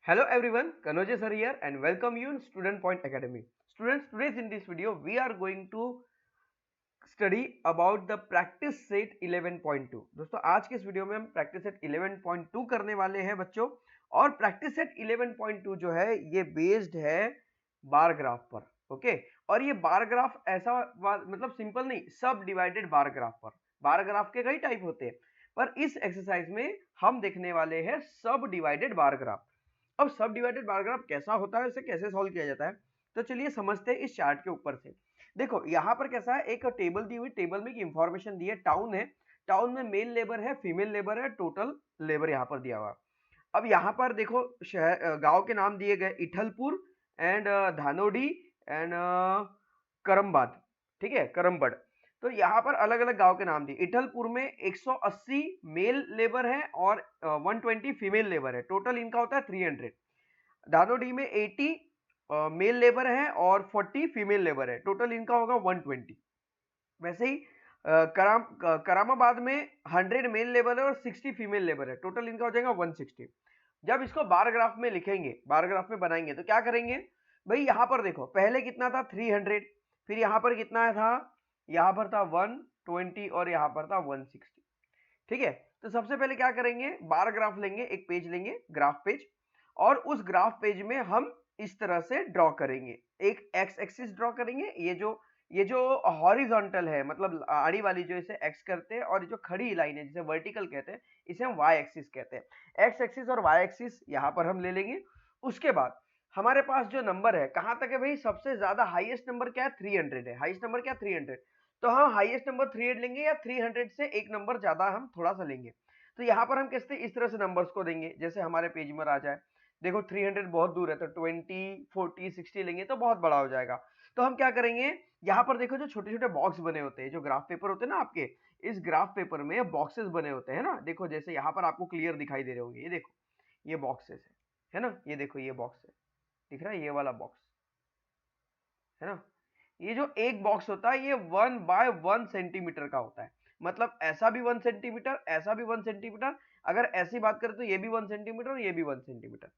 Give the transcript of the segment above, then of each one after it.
Hello everyone, Kanoje sir here and welcome you in Student Point Academy. Students, today in this video we are going to study about the practice set 11.2. दोस्तों आज के इस video में हम practice set 11.2 करने वाले हैं बच्चों। और प्रैक्टिस सेट 11.2 जो है ये बेस्ड है बार ग्राफ पर। ओके, और ये बार ग्राफ ऐसा मतलब सिंपल नहीं, सब डिवाइडेड बार ग्राफ पर। बार ग्राफ के कई टाइप होते हैं, पर इस एक्सरसाइज में हम देखने वाले हैं सब डिवाइडेड बार ग्राफ। अब सब डिवाइडेड बार ग्राफ कैसा होता है, इसे कैसे सॉल्व किया जाता है, तो चलिए समझते हैं इस चार्ट के ऊपर से। देखो यहाँ पर कैसा है, एक टेबल दी हुई, टेबल में इंफॉर्मेशन दी है, टाउन है, टाउन में मेल लेबर है, फीमेल लेबर है, टोटल लेबर यहाँ पर दिया हुआ। अब यहाँ पर देखो शहर गांव के नाम दिए गए, इठलपुर एंड धानोडी एंड करमबाद, ठीक है, करमबड़। तो यहाँ पर अलग अलग गांव के नाम दिए। इठलपुर में 180 मेल लेबर है और 120 फीमेल लेबर है, टोटल इनका होता है 300। धानोडी में 80 मेल लेबर है और 40 फीमेल लेबर है, टोटल इनका होगा 120। वैसे ही करामाबाद में 100 मेल लेबर है और 60 फीमेल लेबर है, टोटल इनका हो जाएगा 160। जब इसको बार ग्राफ में लिखेंगे, बार ग्राफ में बनाएंगे, तो क्या करेंगे भाई, यहां पर देखो पहले कितना था 300, फिर यहां पर कितना था, यहां पर था 120 और यहां पर था 160। ठीक है, तो सबसे पहले क्या करेंगे, बार ग्राफ लेंगे, एक पेज लेंगे, ग्राफ पेज, और उस ग्राफ पेज में हम इस तरह से ड्रॉ करेंगे। एक एक्स एक्सिस ड्रॉ करेंगे, ये जो हॉरिजॉन्टल है, मतलब आड़ी वाली जो, इसे एक्स करते हैं, और जो खड़ी लाइन है जिसे वर्टिकल कहते हैं, इसे हम वाई एक्सिस कहते हैं। एक्स एक्सिस और वाई एक्सिस यहाँ पर हम ले लेंगे। उसके बाद हमारे पास जो नंबर है, कहाँ तक है भाई, सबसे ज्यादा हाईएस्ट नंबर क्या है, 300 है। हाईएस्ट नंबर क्या, 300। तो हम हाईएस्ट नंबर 300 लेंगे, या 300 से एक नंबर ज्यादा हम थोड़ा सा लेंगे। तो यहाँ पर हम कैसे इस तरह से नंबर्स को देंगे, जैसे हमारे पेज में आ जाए। देखो 300 बहुत दूर है, तो 20, 40, 60 लेंगे तो बहुत बड़ा हो जाएगा। तो हम क्या करेंगे, यहाँ पर देखो जो छोटे छोटे बॉक्स बने होते हैं, जो ग्राफ पेपर होते हैं ना आपके, इस ग्राफ पेपर में बॉक्सेस बने होते हैं ना। देखो जैसे यहाँ पर आपको क्लियर दिखाई दे रहे होंगे, ये देखो ये बॉक्सेस है ना, ये देखो ये बॉक्स है, दिख रहा है ये वाला बॉक्स है ना। ये जो एक बॉक्स होता है ये 1 बाय 1 सेंटीमीटर का होता है, मतलब ऐसा भी 1 सेंटीमीटर, ऐसा भी 1 सेंटीमीटर। अगर ऐसी बात करें तो ये भी 1 सेंटीमीटर और ये भी 1 सेंटीमीटर।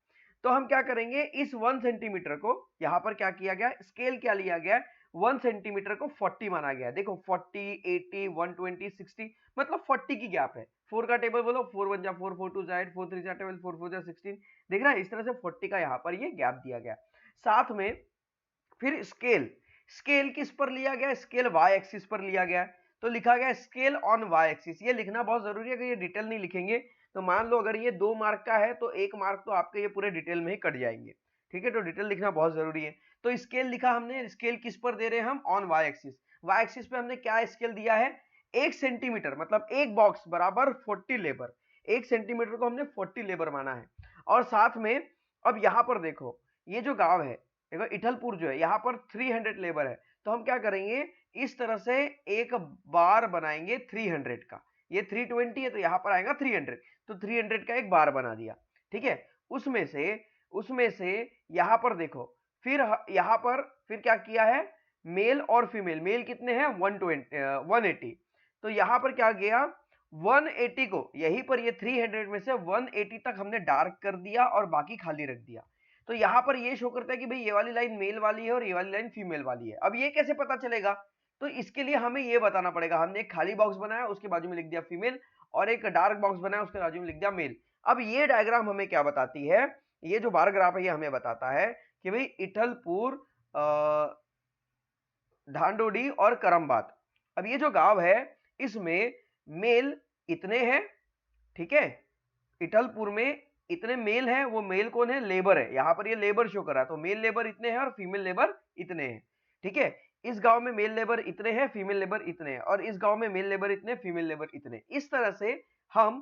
तो हम क्या करेंगे, इस 1 सेंटीमीटर को यहाँ पर क्या किया गया, स्केल क्या लिया गया, 1 सेंटीमीटर को 40 माना गया। देखो 40, 80, 120, 60, मतलब 40 की गैप है। 4 का टेबल बोलो, 4 1 जा 4, 4 2 जा 8, 4 3 जा 12, 4 4 जा 16। देख रहा है, इस तरह से 40 का यहाँ पर ये गैप दिया गया। साथ में फिर स्केल, स्केल किस पर लिया गया, स्केल वाई एक्सिस पर लिया गया। तो लिखा गया स्केल ऑन वाई एक्सिस। ये लिखना बहुत जरूरी है, अगर ये डिटेल नहीं लिखेंगे तो मान लो अगर ये 2 मार्क का है तो 1 मार्क तो आपके ये पूरे डिटेल में ही कट जाएंगे। ठीक है, तो डिटेल लिखना बहुत जरूरी है। तो स्केल लिखा हमने, स्केल किस पर दे रहे हैं हम, on Y axis. Y axis पे हमने क्या स्केल दिया है, 1 सेंटीमीटर, मतलब एक बॉक्स बराबर 40 लेबर। 1 सेंटीमीटर को हमने 40 लेबर माना है। और साथ में अब यहां पर देखो, ये जो गांव है, देखो इठलपुर जो है, यहाँ पर 300 लेबर है। तो हम क्या करेंगे, इस तरह से एक बार बनाएंगे 300 का। ये 320 है तो यहाँ पर आएगा 300, तो 300 का एक बार बना दिया। ठीक है, उसमें से यहाँ पर देखो, फिर यहाँ पर फिर क्या किया है, मेल और फीमेल, मेल कितने हैं 180। तो यहाँ पर क्या गया, 180 को यहीं पर ये 300 में से 180 तक हमने डार्क कर दिया और बाकी खाली रख दिया। तो यहां पर ये शो करता है कि भाई ये वाली लाइन मेल वाली है और ये वाली लाइन फीमेल वाली है। अब ये कैसे पता चलेगा, तो इसके लिए हमें ये बताना पड़ेगा। हमने एक खाली बॉक्स बनाया, उसके बाजू में लिख दिया फीमेल, और एक डार्क बॉक्स बनाया, उसके बाजू में लिख दिया मेल। अब ये डायग्राम हमें क्या बताती है, ये जो बार ग्राफ है ये हमें बताता है कि भाई इठलपुर, धांडोडी और करमबाद, अब ये जो गांव है इसमें मेल इतने हैं। ठीक है, इठलपुर में इतने मेल हैं, वो मेल कौन है, लेबर है, यहां पर ये लेबर शो कर रहा है, तो मेल लेबर इतने हैं और फीमेल लेबर इतने हैं। ठीक है, इस गांव में मेल लेबर इतने हैं, फीमेल लेबर इतने हैं, और इस गांव में मेल लेबर इतने, फीमेल लेबर इतने। इस तरह से हम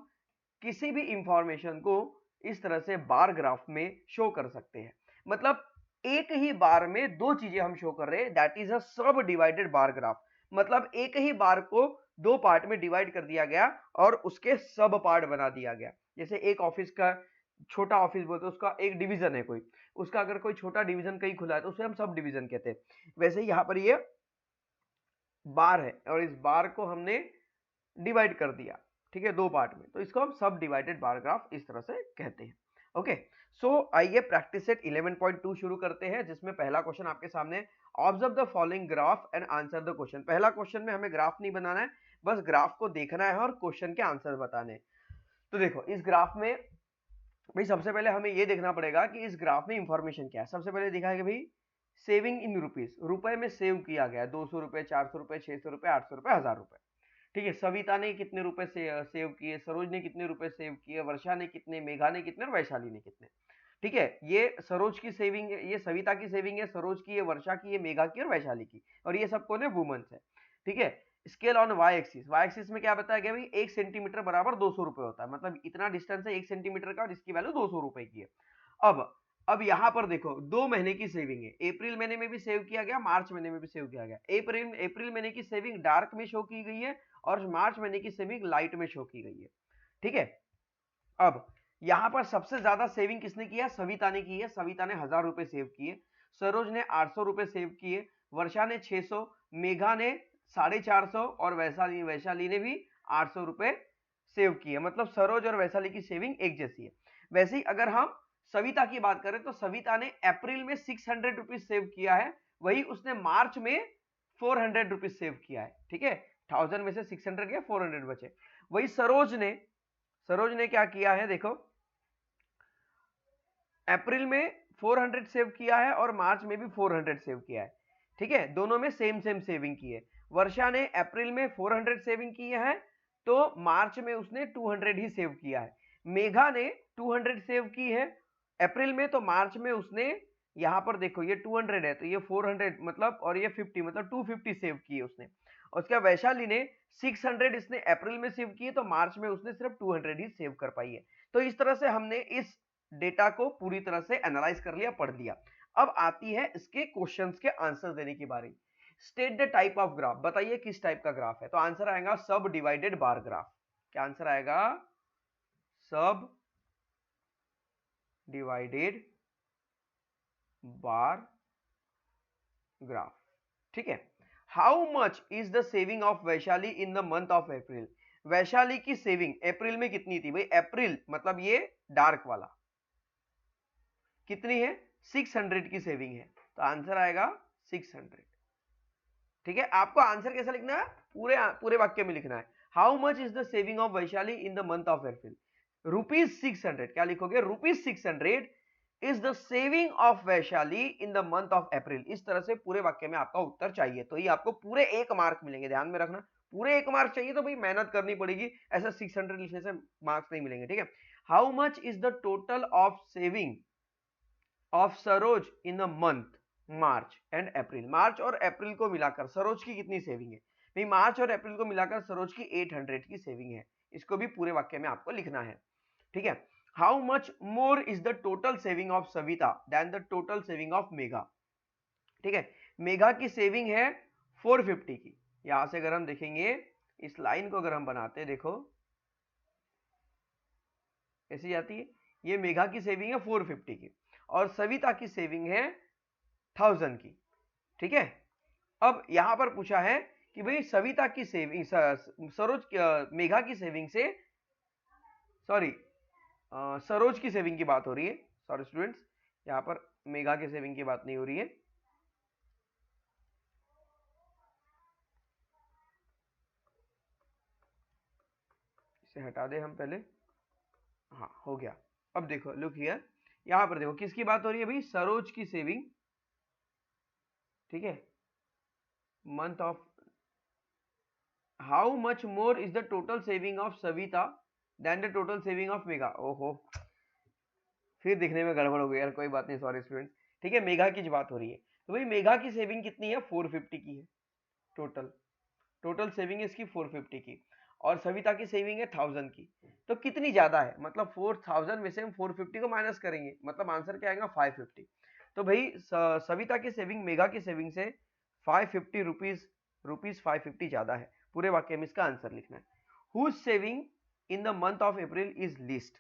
किसी भी इंफॉर्मेशन को इस तरह से बार ग्राफ में शो कर सकते हैं। मतलब एक ही बार में दो चीजें हम शो कर रहे हैं, दैट इज अ सब डिवाइडेड बार ग्राफ। मतलब एक ही बार को दो पार्ट में डिवाइड कर दिया गया और उसके सब पार्ट बना दिया गया। जैसे एक ऑफिस का छोटा ऑफिस बोलते हैं, उसका एक डिवीजन है कोई, उसका अगर कोई छोटा डिवीजन कहीं खुला है तो उसे हम सब डिवीजन कहते हैं। वैसे ही यहाँ पर ये बार है और इस बार को हमने डिवाइड कर दिया, ठीक है, दो पार्ट में, तो इसको हम सब डिवाइडेड बार ग्राफ इस तरह से कहते हैं। ओके, सो आइए प्रैक्टिस सेट 11.2 शुरू करते हैं, जिसमें पहला क्वेश्चन आपके सामने, observe the following graph and answer the question. पहला क्वेश्चन में हमें ग्राफ नहीं बनाना है, बस ग्राफ को देखना है और क्वेश्चन के आंसर बताने हैं। तो देखो इस ग्राफ में भाई सबसे पहले हमें ये देखना पड़ेगा कि इस ग्राफ में इंफॉर्मेशन क्या है। सबसे पहले दिखा है कि भाई सेविंग इन रुपीज, रुपए में सेव किया गया 200 रुपए, 400 रुपए, 600 रुपए, 800 रुपए, 1000 रुपए। ठीक है, सविता ने कितने रुपए से सेव किए, सरोज ने कितने रुपए सेव किए, वर्षा ने कितने, मेघा ने कितने और वैशाली ने कितने। ठीक है, ये सरोज की सेविंग है, ये सविता की सेविंग है, सरोज की, ये वर्षा की, ये मेघा की और वैशाली की, और ये सब कौन है, वुमेन्स है। ठीक है, scale on Y axis, Y axis में क्या बताया गया भाई 1 सेंटीमीटर बराबर 200 रुपए होता है, मतलब इतना डिस्टेंस है 1 सेंटीमीटर का और इसकी वैल्यू 200 रुपए की है। अब यहां पर देखो 2 महीने की सेविंग है, अप्रैल महीने में भी सेव किया गया, मार्च महीने में भी सेव किया गया। अप्रैल महीने की सेविंग डार्क में शो की गई है और मार्च महीने की सेविंग लाइट में शो की गई है। ठीक है, अब यहां पर सबसे ज्यादा सेविंग किसने किया, सविता ने की है, सविता ने 1000 रुपए सेव किए, सरोज ने 800 रुपए सेव किए, वर्षा ने 600, मेघा ने 450 और वैशाली ने भी 800 रुपए सेव किए। मतलब सरोज और वैशाली की सेविंग एक जैसी है। वैसे ही अगर हम सविता की बात करें तो सविता ने अप्रैल में 600 रुपीज सेव किया है, वही उसने मार्च में 400 रुपीज सेव किया है। ठीक है, 1000 में से 600 गया, 400 बचे। वही सरोज ने क्या किया है, देखो अप्रैल में 400 सेव किया है और मार्च में भी 400 सेव किया है। ठीक है, दोनों में सेम सेविंग की है। वर्षा ने अप्रैल में 400 सेविंग की है तो मार्च में उसने 200 ही सेव किया है। मेघा ने 200 सेव की है अप्रैल में, तो मार्च में उसने, यहां पर देखो ये 200 है तो ये 400 मतलब, और ये 50 मतलब 250 सेव की है उसने। और उसके बाद वैशाली ने 600 इसने अप्रैल में सेव की है, तो मार्च में उसने सिर्फ 200 ही सेव कर पाई है। तो इस तरह से हमने इस डेटा को पूरी तरह से एनालाइज कर लिया, पढ़ लिया। अब आती है इसके क्वेश्चंस के आंसर देने की बारी। State the type of graph, बताइए किस टाइप का ग्राफ है। तो आंसर आएगा सब डिवाइडेड बार ग्राफ। क्या आंसर आएगा, सब डिवाइडेड बार ग्राफ। ठीक है, how much is the saving of Vaishali in the month of अप्रैल, वैशाली की सेविंग अप्रैल में कितनी थी भाई, अप्रैल मतलब ये डार्क वाला, कितनी है 600 की सेविंग है, तो आंसर आएगा 600। ठीक है, आपको आंसर कैसा लिखना है, पूरे वाक्य में लिखना है। How much is the saving of Vaishali in the month of अप्रैल, ₹600। क्या लिखोगे, ₹600 is the saving of Vaishali in the month of अप्रैल। इस तरह से पूरे वाक्य में आपका उत्तर चाहिए, तो ये आपको पूरे 1 मार्क मिलेंगे, ध्यान में रखना। पूरे 1 मार्क चाहिए तो भाई मेहनत करनी पड़ेगी, ऐसा 600 लिखने से मार्क्स नहीं मिलेंगे। ठीक है, how much is the total of saving of Saroj in the month March and April, March और अप्रैल को मिलाकर सरोज की कितनी सेविंग है भाई, मार्च और अप्रैल को मिलाकर सरोज की 800 की सेविंग है। इसको भी पूरे वाक्य में आपको लिखना है। ठीक है, how much more is the total saving of Savita than the total saving of Megha. ठीक है, मेघा की सेविंग है 450 की। यहां से अगर हम देखेंगे इस लाइन को, अगर हम बनाते हैं, देखो ऐसी जाती है, ये मेघा की सेविंग है 450 की और सविता की सेविंग है 1000 की। ठीक है, अब यहां पर पूछा है कि भाई सविता की सेविंग, सरोज मेघा की सेविंग से, सॉरी सरोज की सेविंग की बात हो रही है, सॉरी स्टूडेंट्स, यहां पर मेघा की सेविंग की बात नहीं हो रही है। इसे हटा दे हम पहले, हाँ हो गया। अब देखो लुक हियर, यहां पर देखो किसकी बात हो रही है भाई, सरोज की सेविंग। ठीक है, month of, how much more is the total saving of Savita than the total saving of Megha. ओहो, फिर दिखने में गड़बड़ हो गई यार, कोई बात नहीं, सॉरी स्टूडेंट्स। ठीक है, मेघा की बात हो रही है, तो भाई मेघा की सेविंग कितनी है, 450 की है टोटल सेविंग है इसकी 450 की, और सविता की सेविंग है 1000 की। तो कितनी ज्यादा है, मतलब 4000 में से हम 450 को माइनस करेंगे, मतलब आंसर क्या आएगा 550। तो भाई सविता की सेविंग मेघा की सेविंग से 550 रुपीज 550 ज्यादा है। पूरे वाक्य में इसका आंसर लिखना है। Whose saving in the month of April is least,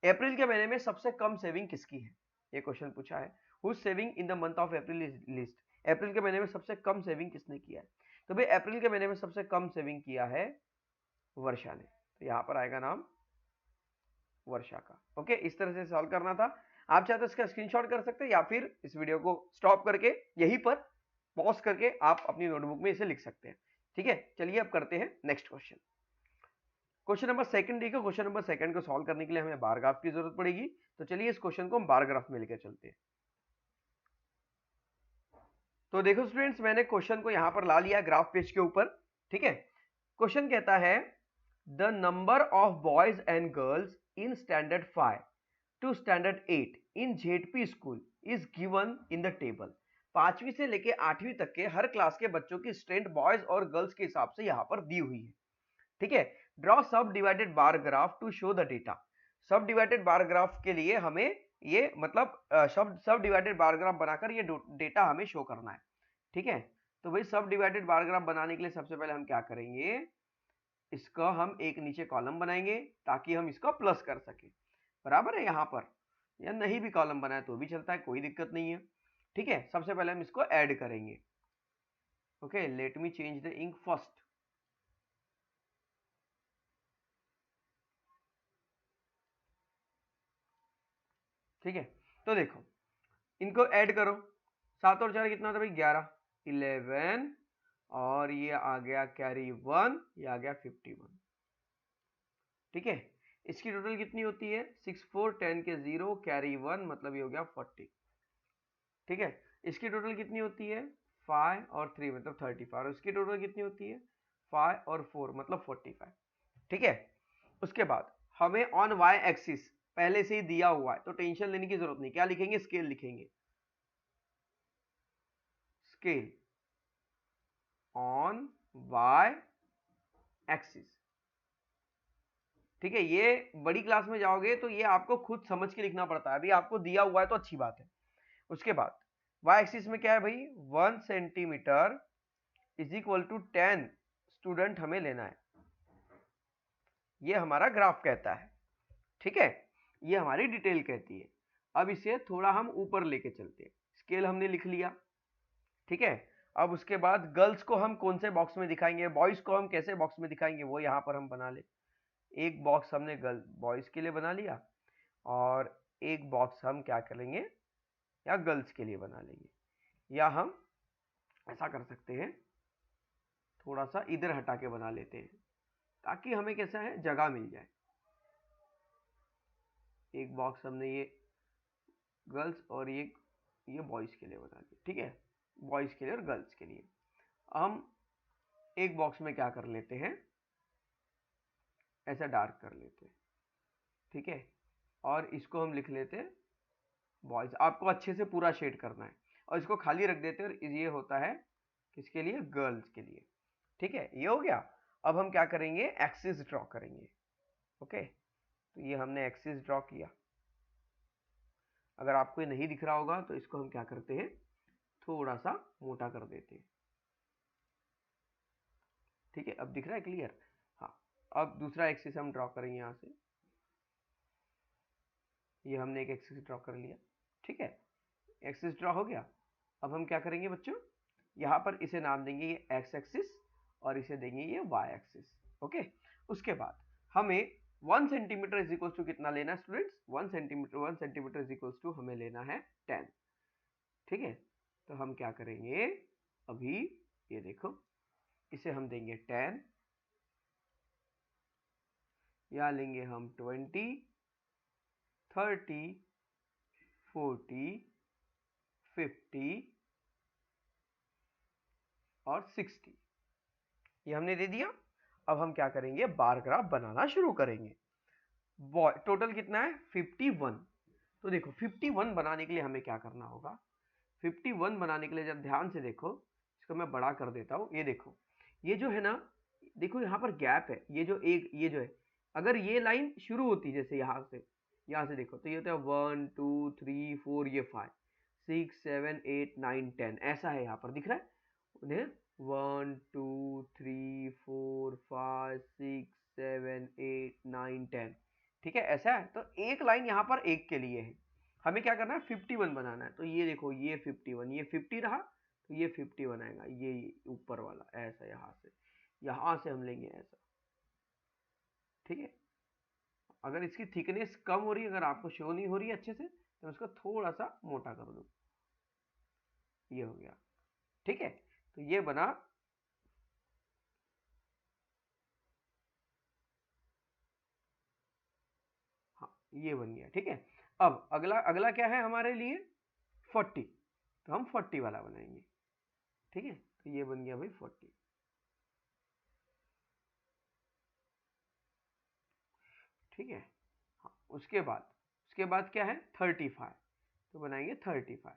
April के महीने में सबसे कम सेविंग किसकी है, ये क्वेश्चन पूछा है। Whose saving in the month of April is least, April के महीने में सबसे कम सेविंग किसने किया है, तो भाई अप्रैल के महीने में सबसे कम सेविंग किया है वर्षा ने, तो यहां पर आएगा नाम वर्षा का। ओके, इस तरह से सॉल्व करना था। आप चाहे तो इसका स्क्रीनशॉट कर सकते हैं या फिर इस वीडियो को स्टॉप करके यहीं पर पॉज करके आप अपनी नोटबुक में इसे लिख सकते हैं। ठीक है, चलिए अब करते हैं next question. Question number second देखो, क्वेश्चन नंबर सेकंड को सॉल्व करने के लिए हमें बार ग्राफ की जरूरत पड़ेगी। तो चलिए इस क्वेश्चन को हम बार ग्राफ में लेकर चलते हैं। तो देखो स्टूडेंट्स, मैंने क्वेश्चन को यहां पर ला लिया ग्राफ पेज के ऊपर। ठीक है, क्वेश्चन कहता है the number of boys and girls in standard 5 to standard 8 in ZP school is given in the table. 5वीं से लेके 8वीं तक के हर क्लास के बच्चों की स्ट्रेंथ बॉयज और गर्ल्स के हिसाब से यहां पर दी हुई है। ठीक है, draw sub divided bar graph to show the data. Sub divided bar graph के लिए हमें ये मतलब सब डिवाइडेड बार ग्राफ बनाकर ये डेटा हमें शो करना है। ठीक है, तो भाई सब डिवाइडेड बार ग्राफ बनाने के लिए सबसे पहले हम क्या करेंगे, इसका हम एक नीचे कॉलम बनाएंगे ताकि हम इसका प्लस कर सके। बराबर है, यहां पर या नहीं भी कॉलम बनाए तो भी चलता है, कोई दिक्कत नहीं है। ठीक है, सबसे पहले हम इसको ऐड करेंगे। Okay, let me change the ink first. ठीक है, तो देखो इनको ऐड करो। 7 और 4 कितना होता है भाई, 11, 11 और ये आ गया कैरी 1, ये आ गया 51। ठीक है, इसकी टोटल कितनी होती है, 6 4 10 के 0 कैरी 1 मतलब ये हो गया 40। ठीक है, इसकी टोटल कितनी होती है, 5 और 3 मतलब 35 और इसकी टोटल कितनी होती है, 5 और 4 मतलब 45। ठीक है, उसके बाद हमें ऑन वाई एक्सिस पहले से ही दिया हुआ है तो टेंशन लेने की जरूरत नहीं। क्या लिखेंगे, स्केल लिखेंगे, स्केल ऑन वाई एक्सिस। ठीक है, ये बड़ी क्लास में जाओगे तो ये आपको खुद समझ के लिखना पड़ता है, अभी आपको दिया हुआ है तो अच्छी बात है। उसके बाद वाई एक्सिस में क्या है भाई, 1 centimetre is equal to 10 student हमें लेना है, ये हमारा ग्राफ कहता है। ठीक है, ये हमारी डिटेल कहती है। अब इसे थोड़ा हम ऊपर लेके चलते हैं, स्केल हमने लिख लिया। ठीक है, अब उसके बाद गर्ल्स को हम कौन से बॉक्स में दिखाएंगे, बॉयज को हम कैसे बॉक्स में दिखाएंगे, वो यहां पर हम बना ले। एक बॉक्स हमने गर्ल बॉयज के लिए बना लिया और एक बॉक्स हम क्या करेंगे, या गर्ल्स के लिए बना लेंगे, या हम ऐसा कर सकते हैं थोड़ा सा इधर हटा के बना लेते हैं ताकि हमें कैसा है, जगह मिल जाए। एक बॉक्स हमने ये गर्ल्स और ये बॉयज के लिए बना लिया। ठीक है, बॉयज के लिए और गर्ल्स के लिए हम एक बॉक्स में क्या कर लेते हैं, ऐसा डार्क कर लेते हैं। ठीक है, और इसको हम लिख लेते हैं बॉयज। आपको अच्छे से पूरा शेड करना है और इसको खाली रख देते हैं और ये होता है किसके लिए, गर्ल्स के लिए। ठीक है, ये हो गया। अब हम क्या करेंगे, एक्सिस ड्रॉ करेंगे। ओके, तो ये हमने एक्सिस ड्रॉ किया। अगर आपको ये नहीं दिख रहा होगा तो इसको हम क्या करते हैं, थोड़ा सा मोटा कर देते हैं। ठीक है, अब दिख रहा है क्लियर। हाँ, अब दूसरा एक्सिस हम ड्रॉ करेंगे यहाँ से, ये हमने एक एक्सिस ड्रॉ कर लिया। ठीक है, एक्सिस ड्रॉ हो गया। अब हम क्या करेंगे बच्चों, यहाँ पर इसे नाम देंगे ये एक्स एक्सिस और इसे देंगे ये वाई एक्सिस। ओके, उसके बाद हमें 1 सेंटीमीटर इज इक्वल टू कितना लेना है students, 1 centimetre is equal to हमें लेना है 10। ठीक है, तो हम क्या करेंगे, अभी ये देखो इसे हम देंगे 10, या लेंगे हम 20 30 40 50 और 60, ये हमने दे दिया। अब हम क्या करेंगे, बार ग्राफ बनाना शुरू करेंगे। टोटल कितना है, 51। तो देखो 51 बनाने के लिए हमें क्या करना होगा, 51 बनाने के लिए जब ध्यान से देखो, इसको मैं बड़ा कर देता हूँ। ये देखो, ये जो है ना, देखो यहाँ पर गैप है, ये जो एक ये जो है, अगर ये लाइन शुरू होती जैसे यहाँ से देखो तो ये होता है 1 2 3 4, ये 5 6 7 8 9 10, ऐसा है, यहाँ पर दिख रहा है 1 2 3 4 5 6 7 8 9 10। ठीक है, ऐसा है। तो एक लाइन यहाँ पर एक के लिए है, हमें क्या करना है, 51 बनाना है। तो ये देखो ये 51, ये 50 रहा तो ये 51 आएगा, ये ऊपर वाला ऐसा, यहाँ से हम लेंगे ऐसा। ठीक है, अगर इसकी थिकनेस कम हो रही है, अगर आपको शो नहीं हो रही है अच्छे से, तो इसको थोड़ा सा मोटा कर दूं, ये हो गया। ठीक है, तो ये बना, हाँ ये बन गया। ठीक है, अब अगला अगला क्या है हमारे लिए, 40, तो हम 40 वाला बनाएंगे। ठीक है, तो ये बन गया भाई 40। ठीक है, हाँ उसके बाद क्या है 35, तो बनाएंगे 35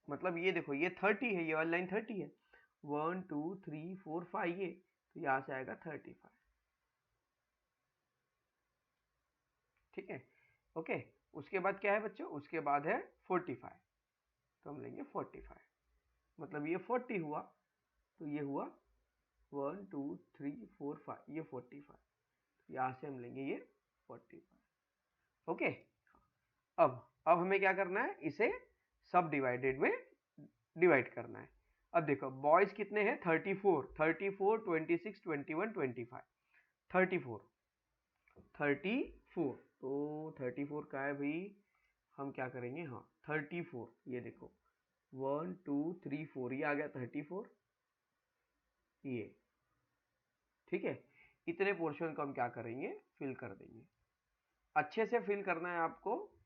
मतलब ये देखो ये 30 है, ये वाली लाइन 30 है, 1 2 3 4 5 ये, तो यहाँ से आएगा 35। ठीक है, ओके। उसके बाद क्या है बच्चों, उसके बाद है 45, तो हम लेंगे 45, मतलब ये 40 हुआ, तो ये हुआ 1 2 3 4 5, ये 45, यहाँ से हम लेंगे ये 45। ओके, अब हमें क्या करना है, इसे सब डिवाइडेड में डिवाइड करना है। अब देखो बॉयज कितने हैं, 34 34 26 21 25, 34 34, तो 34 का है भाई, हम क्या करेंगे, हाँ 34, ये देखो 1 2 3 4, ये आ गया 34, ये। ठीक है, इतने पोर्शन को हम क्या करेंगे, फिल कर देंगे। अच्छे से फिल करना है आपको।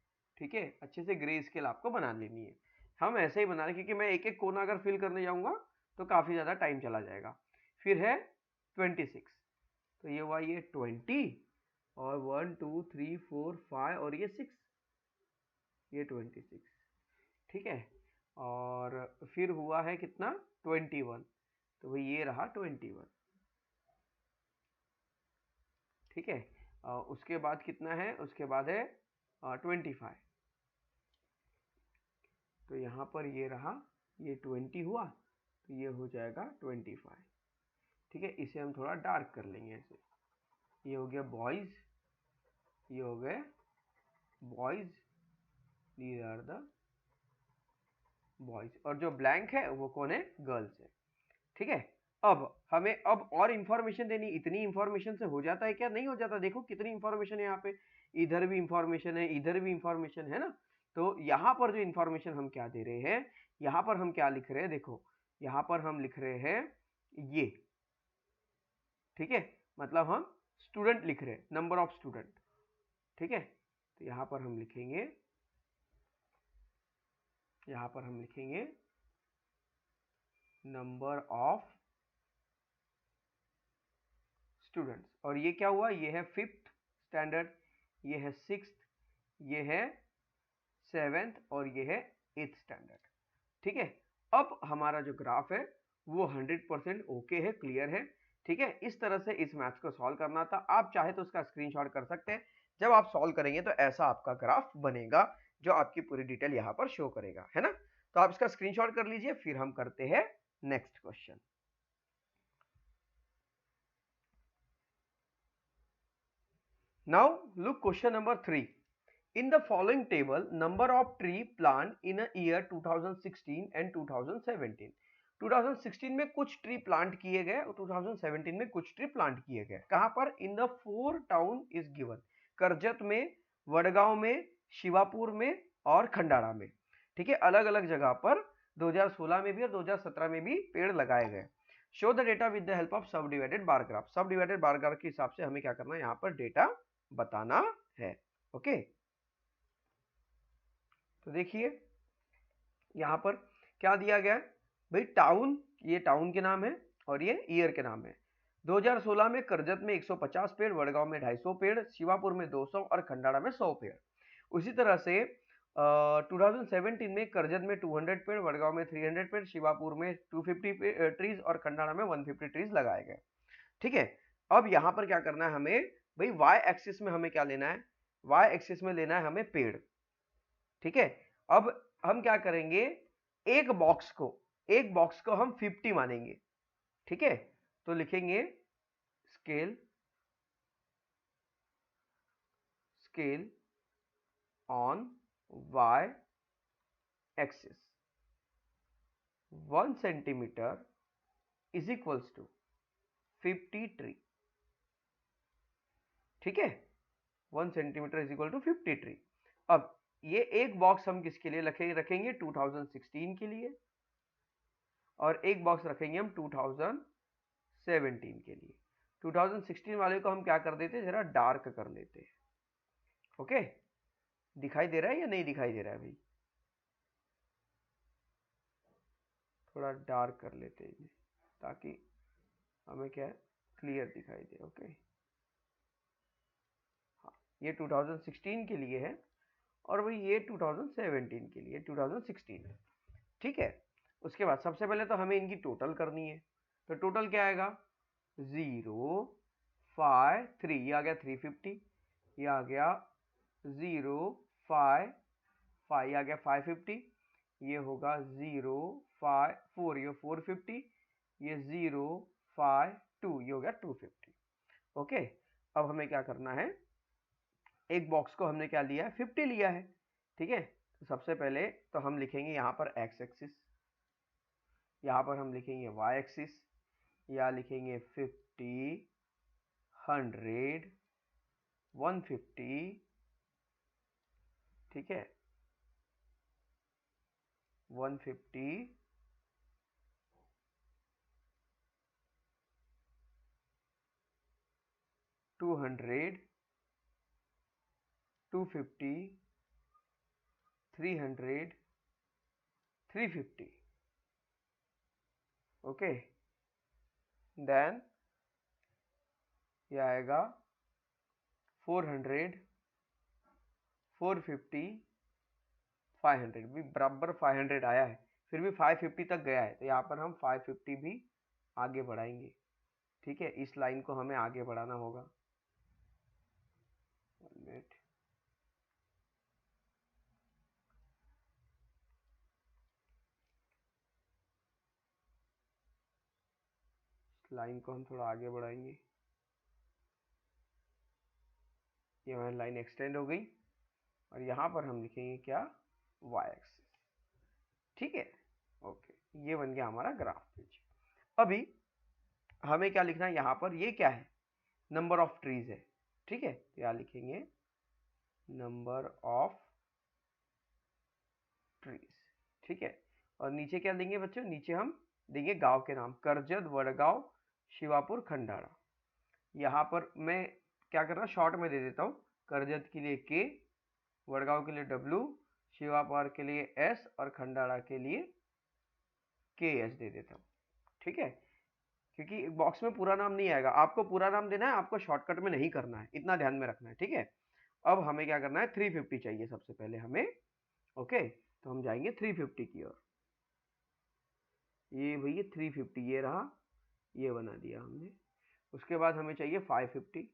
ठीक है, अच्छे से ग्रे स्केल आपको बना लेनी है। हम ऐसे ही बना रहे क्योंकि मैं एक एक कोना अगर फिल करने जाऊंगा तो काफी ज्यादा टाइम चला जाएगा। फिर है 26, तो ये हुआ ये 20, और 1 2 3 4 5 और ये 6, ये 26। ठीक है, और फिर हुआ है कितना 21, तो भाई ये रहा 21। ठीक है, उसके बाद कितना है, उसके बाद है 25, तो यहाँ पर ये रहा, ये 20 हुआ, तो ये हो जाएगा 25। ठीक है, इसे हम थोड़ा डार्क कर लेंगे ऐसे, ये हो गया बॉयज, ये हो गए boys, these are the boys, और जो ब्लैंक है वो कौन है, गर्ल्स है। ठीक है, अब हमें अब और इंफॉर्मेशन देनी, इतनी इंफॉर्मेशन से हो जाता है क्या, नहीं हो जाता, देखो कितनी इंफॉर्मेशन है यहाँ पे, इधर भी इंफॉर्मेशन है, इधर भी इंफॉर्मेशन है ना। तो यहाँ पर जो इंफॉर्मेशन हम क्या दे रहे हैं, यहाँ पर हम क्या लिख रहे हैं, देखो यहाँ पर हम लिख रहे हैं ये। ठीक है, मतलब हम स्टूडेंट लिख रहे हैं, नंबर ऑफ स्टूडेंट। ठीक है, तो यहाँ पर हम लिखेंगे, यहाँ पर हम लिखेंगे नंबर ऑफ स्टूडेंट्स, और ये क्या हुआ, ये है 5th स्टैंडर्ड, ये है 6th, ये है 7th, और ये है 8th स्टैंडर्ड। ठीक है, अब हमारा जो ग्राफ है वो 100% ओके है, क्लियर है। ठीक है, इस तरह से इस मैथ्स को सॉल्व करना था। आप चाहे तो उसका स्क्रीनशॉट कर सकते हैं। जब आप सॉल्व करेंगे तो ऐसा आपका ग्राफ बनेगा जो आपकी पूरी डिटेल यहाँ पर शो करेगा, है ना। तो आप इसका स्क्रीनशॉट कर लीजिए, फिर हम करते हैं next question. Now look question number 3. In the following table, number of tree plant in a year 2016 and 2017. 2016 में कुछ ट्री प्लांट किए गए और 2017 में कुछ ट्री प्लांट किए गए। कहां पर, in the 4 town is given, Karjat में, वडगांव में, शिवापुर में और खंडारा में। ठीक है, अलग अलग जगह पर 2016 में भी और 2017 में भी पेड़ लगाए गए। Show the data with the help of सब डिवाइडेड बार ग्राफ। सब डिवाइडेड बार ग्राफ के हिसाब से हमें क्या करना है, यहाँ पर डेटा बताना है। ओके, तो देखिए यहां पर क्या दिया गया है भाई, टाउन, ये टाउन के नाम है और ये ईयर के नाम है। 2016 में करजत में 150 पेड़, वडगांव में 250 पेड़, शिवापुर में 200 और खंडारा में 100 पेड़। उसी तरह से 2017 में करजत में 200 पेड़, वडगांव में 300 पेड़, शिवापुर में 250 ट्रीज और खंडारा में 150 ट्रीज लगाए गए। ठीक है, अब यहां पर क्या करना है हमें भाई, वाई एक्सिस में हमें क्या लेना है, वाई एक्सिस में लेना है हमें पेड़। ठीक है, अब हम क्या करेंगे, एक बॉक्स को हम 50 मानेंगे। ठीक है, तो लिखेंगे scale scale on Y axis 1 centimetre is equals to 50 tree. ठीक है, 1 centimetre is equal to 50 tree. अब ये एक बॉक्स हम किसके लिए रखेंगे 2016 के लिए, और एक बॉक्स रखेंगे हम 2017 के लिए। 2016 वाले को हम क्या कर देते हैं, जरा डार्क कर लेते हैं। ओके, दिखाई दे रहा है या नहीं दिखाई दे रहा है भाई? थोड़ा डार्क कर लेते हैं ताकि हमें क्या है, क्लियर दिखाई दे। ओके, हाँ, ये 2016 के लिए है और वही ये 2017 के लिए 2016 है। ठीक है, उसके बाद सबसे पहले तो हमें इनकी टोटल करनी है। तो टोटल क्या आएगा, 0 5 3, ये आ गया 350, ये आ गया 0 5 5, ये आ गया 550, ये होगा 0 5 4, ये 450, ये 0 5 2, ये हो गया 250। ओके, अब हमें क्या करना है, एक बॉक्स को हमने क्या लिया है, 50 लिया है। ठीक है, तो सबसे पहले तो हम लिखेंगे यहाँ पर एक्स एक्सिस, यहाँ पर हम लिखेंगे वाई एक्सिस, या लिखेंगे 50 100 150, ठीक है, 150 200 250 300 350। ओके, देन ये आएगा 400 450 500, भी बराबर 500 आया है, फिर भी 550 तक गया है, तो यहाँ पर हम 550 भी आगे बढ़ाएंगे। ठीक है, इस लाइन को हमें आगे बढ़ाना होगा। 1 मिनट, लाइन को हम थोड़ा आगे बढ़ाएंगे। ये हमारी लाइन एक्सटेंड हो गई और यहाँ पर हम लिखेंगे क्या, वाई एक्सिस। ठीक है, ओके, ये बन गया हमारा ग्राफ पेज। अभी हमें क्या लिखना है, यहाँ पर ये क्या है, नंबर ऑफ ट्रीज है। ठीक है, तो यहाँ लिखेंगे नंबर ऑफ ट्रीज। ठीक है, और नीचे क्या देंगे बच्चों, नीचे हम देंगे गांव के नाम, करजत, वडगांव, शिवापुर, खंडारा। यहाँ पर मैं क्या कर रहा, शॉर्ट में दे देता हूँ, करजत के लिए के, वडगांव के लिए डब्ल्यू, शिवापुर के लिए एस और खंडारा के लिए के एस दे देता हूँ। ठीक है, क्योंकि बॉक्स में पूरा नाम नहीं आएगा, आपको पूरा नाम देना है, आपको शॉर्टकट में नहीं करना है, इतना ध्यान में रखना है। ठीक है, अब हमें क्या करना है, 350 चाहिए सबसे पहले हमें। ओके, तो हम जाएंगे 350 की ओर। ये भैया 350, ये रहा, ये बना दिया हमने। उसके बाद हमें चाहिए 550,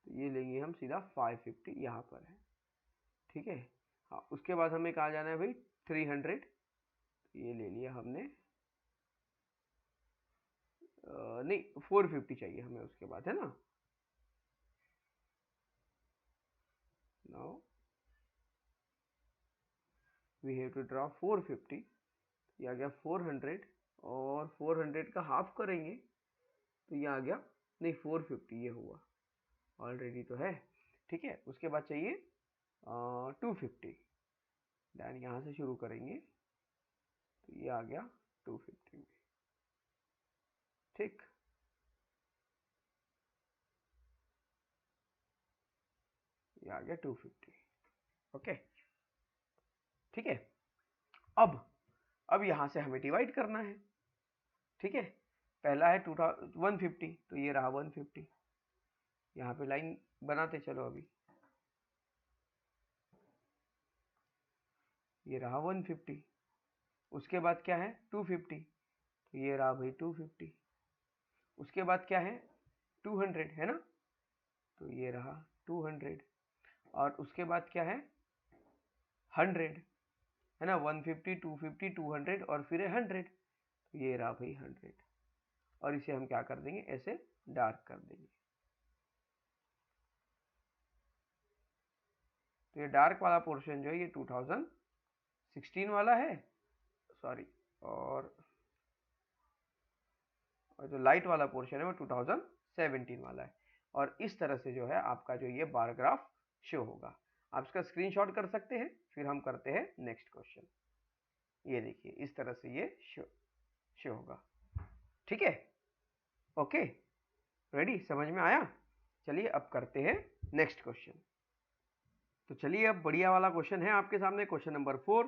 तो ये लेंगे हम सीधा 550, यहाँ पर है। ठीक है, हाँ, उसके बाद हमें कहाँ जाना है भाई, 300, ये ले लिया हमने। नहीं, 450 चाहिए हमें उसके बाद, है ना। Now we have to draw 450, ये आ गया 400, और 400 का हाफ करेंगे तो ये आ गया, नहीं 450 ये हुआ ऑलरेडी तो है। ठीक है, उसके बाद चाहिए 250, देन यहाँ से शुरू करेंगे तो ये आ गया 250 में। ठीक, ये आ गया 250। ओके, ठीक है, अब यहाँ से हमें डिवाइड करना है। ठीक है, पहला है 150, तो ये रहा 150, यहाँ पे लाइन बनाते चलो। अभी ये रहा 150, उसके बाद क्या है 250, तो ये रहा भाई 250, उसके बाद क्या है 200, है ना, तो ये रहा 200, और उसके बाद क्या है 100, है ना, 150 250 200 और फिर है 100, तो ये रहा भाई 100, और इसे हम क्या कर देंगे, ऐसे डार्क कर देंगे। तो ये डार्क वाला पोर्शन जो है ये 2016 वाला है, सॉरी, और जो लाइट वाला पोर्शन है वो 2017 वाला है। और इस तरह से जो है आपका जो ये बार ग्राफ शो होगा। आप इसका स्क्रीनशॉट कर सकते हैं। फिर हम करते हैं नेक्स्ट क्वेश्चन। ये देखिए इस तरह से ये शो होगा। ठीक है, ओके, रेडी, समझ में आया? चलिए अब करते हैं नेक्स्ट क्वेश्चन। तो चलिए अब बढ़िया वाला क्वेश्चन है आपके सामने, question number 4।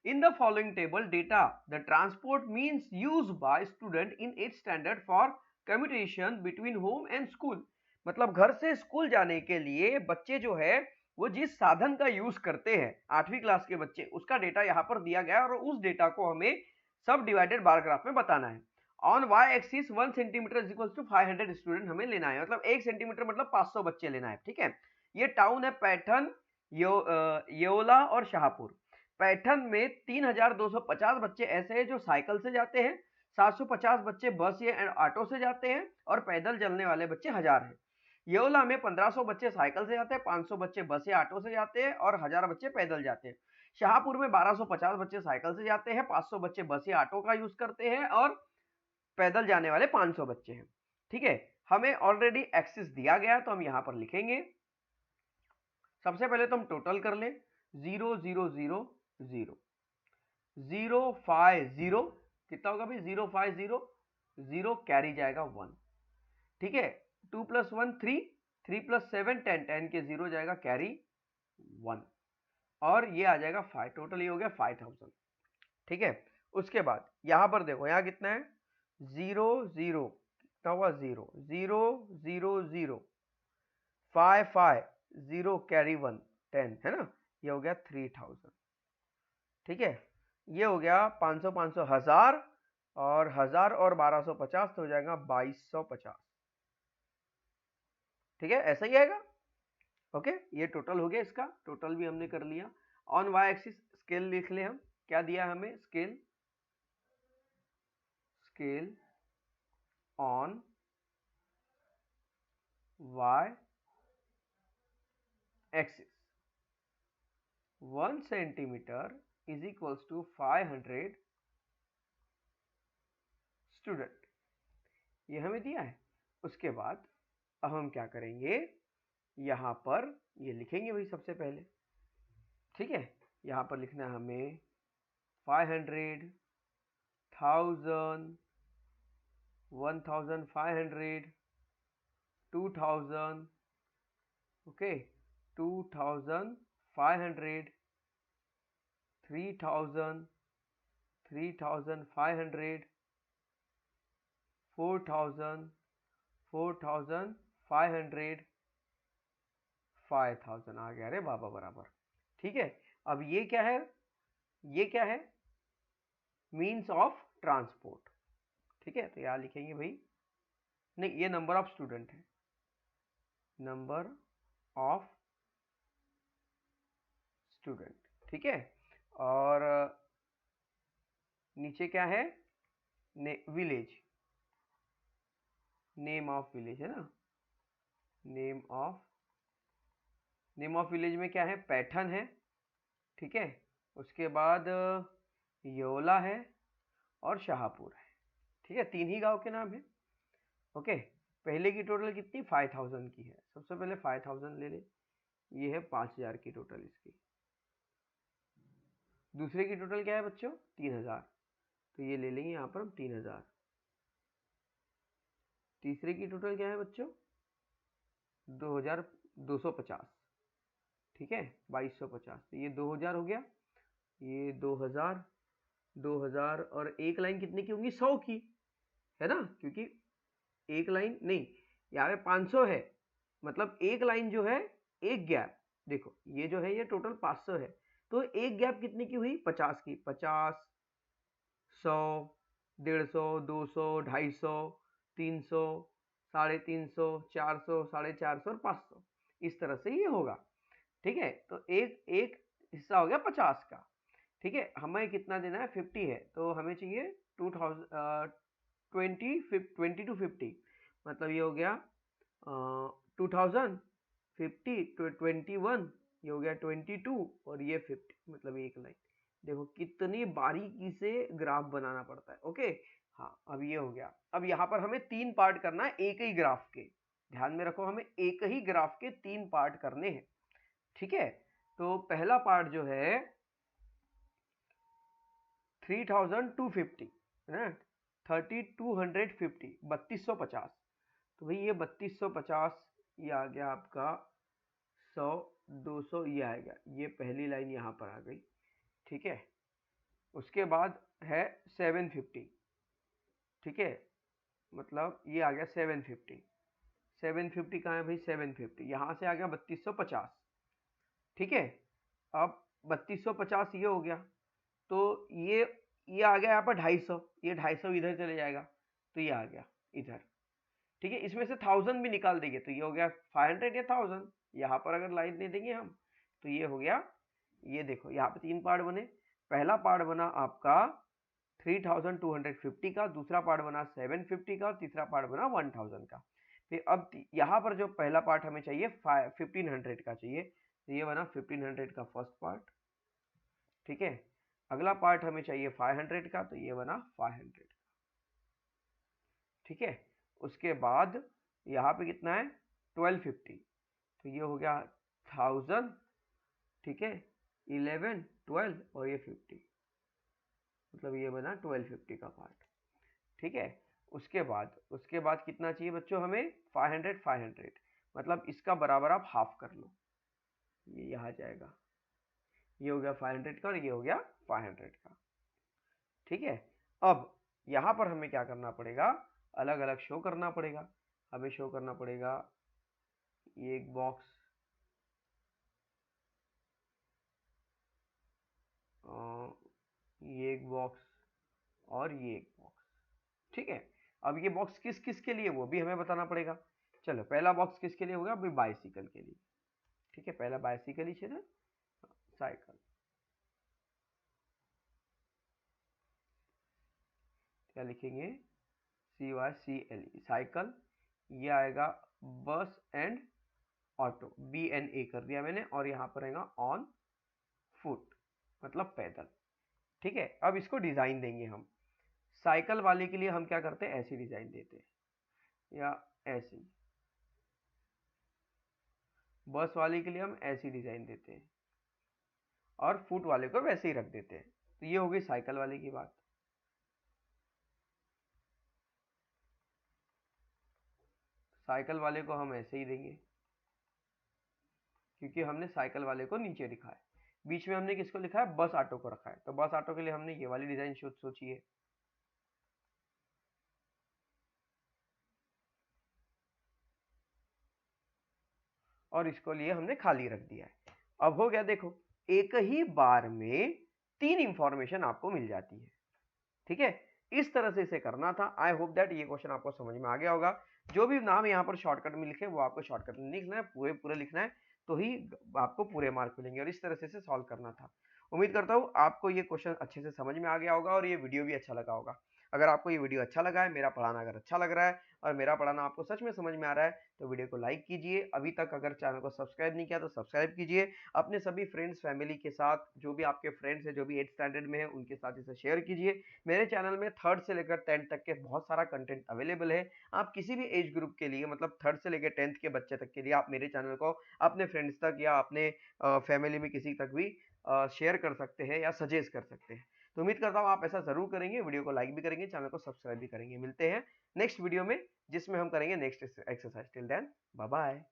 In the following table data the transport means use by student in 8th standard for commutation between home and school. मतलब घर से स्कूल जाने के लिए बच्चे जो है वो जिस साधन का यूज करते हैं 8वीं क्लास के बच्चे, उसका डेटा यहाँ पर दिया गया है और उस डेटा को हमें सब डिवाइडेड बार ग्राफ में बताना है। On Y axis 1 centimetre is equal to 500 student हमें लेना है, मतलब 1 सेंटीमीटर मतलब 500 बच्चे लेना है। ठीक है, ये टाउन है पैठन, येओला और शाहपुर। पैठन में 3250 बच्चे ऐसे हैं जो साइकिल से जाते हैं, 750 बच्चे बस या ऑटो से जाते हैं और पैदल चलने वाले बच्चे 1000 हैं। येओला में 1500 बच्चे साइकिल से जाते हैं, 500 बच्चे बस या ऑटो से जाते हैं और 1000 बच्चे पैदल जाते हैं। शाहपुर में 1250 बच्चे साइकिल से जाते हैं, 500 बच्चे बस या ऑटो का यूज करते हैं और पैदल जाने वाले 500 बच्चे हैं। ठीक है, हमें ऑलरेडी एक्सिस दिया गया तो हम यहां पर लिखेंगे। सबसे पहले तो हम टोटल कर ले, 0 0 0 0 0 5 0, कितना होगा भाई? 0 5 0 0 कैरी जाएगा 1। ठीक है, 2 + 1 3, 3 + 7 10, 10 के 0 जाएगा कैरी 1 और ये आ जाएगा 5। टोटल ये हो गया 5000। ठीक है, उसके बाद यहां पर देखो यहाँ कितना है? 0 0, कितना हुआ? 0 0 0 0 5 5 0 कैरी 1 10 है ना, ये हो गया 3000। ठीक है, ये हो गया 500 500 1000 और 1000 और 1250 तो हो जाएगा 2250। ठीक है, ऐसा ही आएगा। ओके, ये टोटल हो गया, इसका टोटल भी हमने कर लिया। ऑन वाई एक्सिस स्केल लिख ले हम, क्या दिया हमें? Scale, scale on Y axis 1 centimetre is equals to 500 student, ये हमें दिया है। उसके बाद अब हम क्या करेंगे, यहां पर ये लिखेंगे भाई सबसे पहले। ठीक है, यहां पर लिखना है हमें 500, 1000, 1500, 2000, ओके, 2500, 3000, 3500, 4000, 4500, 5000 आ गया रे बाबा बराबर। ठीक है, अब ये क्या है? ये क्या है? Means of transport. ठीक है, तो यहां लिखेंगे भाई, नहीं ये नंबर ऑफ स्टूडेंट है, नंबर ऑफ स्टूडेंट। ठीक है, और नीचे क्या है? विलेज, नेम ऑफ विलेज है ना, नेम ऑफ विलेज में क्या है? पैठन है। ठीक है, उसके बाद योला है और शाहपुर है। ठीक है, 3 ही गांव के नाम है। ओके, पहले की टोटल कितनी? 5000 की है। सबसे पहले 5000 ले ले, ये है 5000 की टोटल इसकी। दूसरे की टोटल क्या है बच्चों? 3000, तो ये ले लेंगे यहाँ पर हम 3000। तीसरे की टोटल क्या है बच्चों? 2250। ठीक है, 2250, तो ये 2000 हो गया, ये 2000, 2000 और एक लाइन कितने की होंगी? 100 की है ना, क्योंकि एक लाइन नहीं, यहाँ पे 500 है, मतलब एक लाइन जो है एक गैप, देखो ये जो है ये टोटल 500 है, तो एक गैप कितने की हुई? 50 की। 50, 100, 150, 200, 250, 300, 350, 400, 450 और 500, इस तरह से ये होगा। ठीक है, तो एक एक हिस्सा हो गया 50 का। ठीक है, हमें कितना देना है? 50 है, तो हमें चाहिए 20 to 50, मतलब ये हो गया 2000, 50, 21, ये हो गया 22 और ये 50, मतलब एक लाइन। देखो कितनी बारीकी से ग्राफ बनाना पड़ता है। ओके, हाँ अब ये हो गया। अब यहाँ पर हमें 3 पार्ट करना है एक ही ग्राफ के। ध्यान में रखो, हमें एक ही ग्राफ के 3 पार्ट करने हैं, ठीक है। तो पहला पार्ट जो है 3250 है ना, 3250, 3250। तो भाई ये 3250 ये आ गया आपका 100 200 ये आएगा, ये पहली लाइन यहाँ पर आ गई, ठीक है। उसके बाद है 750, ठीक है, मतलब ये आ गया 750, 750 कहाँ है भाई, 750 यहाँ से आ गया 3250, ठीक है। अब 3250 ये हो गया, तो ये आ गया यहाँ पर 250, ये 250 इधर चले जाएगा, तो ये आ गया इधर, ठीक है। इसमें से 1000 भी निकाल देंगे तो ये हो गया 500 या 1000, यहाँ पर अगर लाइन दे देंगे हम तो ये हो गया, ये देखो यहाँ पे 3 पार्ट बने। पहला पार्ट बना आपका 3250 का, दूसरा पार्ट बना 750 का और तीसरा पार्ट बना 1000 का। फिर अब यहाँ पर जो पहला पार्ट हमें चाहिए 1500 का चाहिए, तो ये बना 1500 का फर्स्ट पार्ट, ठीक है। अगला पार्ट हमें चाहिए 500 का, तो ये बना 500 का, ठीक है। उसके बाद यहाँ पे कितना है 1250, तो ये हो गया 1000, ठीक है, 11 12 और ये 50, मतलब ये बना 1250 का पार्ट, ठीक है। उसके बाद कितना चाहिए बच्चों हमें 500 500, मतलब इसका बराबर आप हाफ कर लो, ये यहाँ जाएगा, ये हो गया 500 का और ये हो गया 500 का, ठीक है। अब यहाँ पर हमें क्या करना पड़ेगा, अलग अलग शो करना पड़ेगा। हमें शो करना पड़ेगा ये एक बॉक्स, ये एक बॉक्स और ये एक बॉक्स, ठीक है। अब ये बॉक्स किस किस के लिए वो भी हमें बताना पड़ेगा। चलो पहला बॉक्स किसके लिए होगा, अभी बाइसिकल के लिए, ठीक है। पहला बाइसिकल ही है, साइकिल, क्या लिखेंगे, CYCLE साइकिल। ये आएगा बस एंड ऑटो, BNA कर दिया मैंने, और यहाँ पर रहेगा ऑन फुट, मतलब पैदल, ठीक है। अब इसको डिजाइन देंगे हम। साइकिल वाले के लिए हम क्या करते हैं, ऐसी डिजाइन देते हैं या ऐसी, बस वाले के लिए हम ऐसी डिजाइन देते हैं और फुट वाले को वैसे ही रख देते हैं। तो ये हो गई साइकिल वाले की बात। साइकिल वाले को हम ऐसे ही देंगे क्योंकि हमने साइकिल वाले को नीचे लिखा है। बीच में हमने किसको लिखा है, बस ऑटो को रखा है, तो बस ऑटो के लिए हमने ये वाली डिजाइन सोची है। और इसको लिए हमने खाली रख दिया है। अब हो गया, देखो एक ही बार में 3 इंफॉर्मेशन आपको मिल जाती है, ठीक है। इस तरह से इसे करना था। आई होप दैट ये क्वेश्चन आपको समझ में आ गया होगा। जो भी नाम यहाँ पर शॉर्टकट में लिखे वो आपको शॉर्टकट में लिखना है, पूरे लिखना है, तो ही आपको पूरे मार्क मिलेंगे। और इस तरह से इसे सॉल्व करना था। उम्मीद करता हूँ आपको ये क्वेश्चन अच्छे से समझ में आ गया होगा और ये वीडियो भी अच्छा लगा होगा। अगर आपको ये वीडियो अच्छा लगा है, मेरा पढ़ाना अगर अच्छा लग रहा है और मेरा पढ़ाना आपको सच में समझ में आ रहा है, तो वीडियो को लाइक कीजिए। अभी तक अगर चैनल को सब्सक्राइब नहीं किया तो सब्सक्राइब कीजिए। अपने सभी फ्रेंड्स फैमिली के साथ, जो भी आपके फ्रेंड्स हैं जो भी 8th स्टैंडर्ड में है, उनके साथ इसे शेयर कीजिए। मेरे चैनल में 3rd से लेकर 10th तक के बहुत सारा कंटेंट अवेलेबल है। आप किसी भी एज ग्रुप के लिए, मतलब 3rd से लेकर 10th के बच्चे तक के लिए, आप मेरे चैनल को अपने फ्रेंड्स तक या अपने फैमिली में किसी तक भी शेयर कर सकते हैं या सजेस्ट कर सकते हैं। तो उम्मीद करता हूँ आप ऐसा जरूर करेंगे, वीडियो को लाइक भी करेंगे, चैनल को सब्सक्राइब भी करेंगे। मिलते हैं नेक्स्ट वीडियो में जिसमें हम करेंगे next exercise. Till then bye bye.